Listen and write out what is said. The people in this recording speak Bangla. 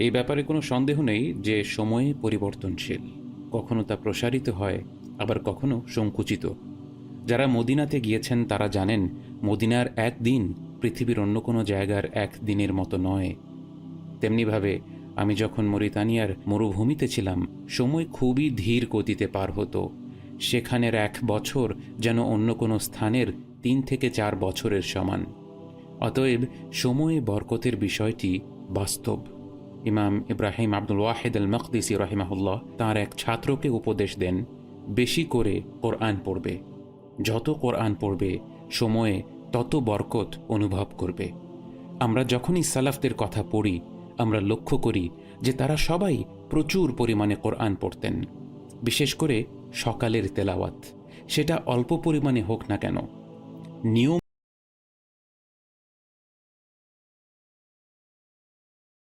এই ব্যাপারে কোনো সন্দেহ নেই যে সময়ে পরিবর্তনশীল, কখনো তা প্রসারিত হয়, আবার কখনো সংকুচিত। যারা মদিনাতে গিয়েছেন তারা জানেন মদিনার একদিন পৃথিবীর অন্য কোনো জায়গার একদিনের মতো নয়। তেমনিভাবে আমি যখন মরিতানিয়ার মরুভূমিতে ছিলাম, সময় খুবই ধীর গতিতে পার হতো। সেখানের 1 বছর যেন অন্য কোনো স্থানের 3 থেকে 4 বছরের সমান। অতএব সময়ে বরকতের বিষয়টি বাস্তব। ইমাম ইব্রাহিম আব্দুল ওয়াহিদ আল মকদিসি রাহিমাহুল্লাহ তাঁর এক ছাত্রকে উপদেশ দেন, বেশি করে কোরআন পড়বে। যত কোরআন পড়বে সময়ে তত বরকত অনুভব করবে। আমরা যখনই সালাফদের কথা পড়ি, আমরা লক্ষ্য করি যে তারা সবাই প্রচুর পরিমাণে কোরআন পড়তেন, বিশেষ করে সকালের তেলাওয়াত। সেটা অল্প পরিমাণে হোক না কেন, নিয়ম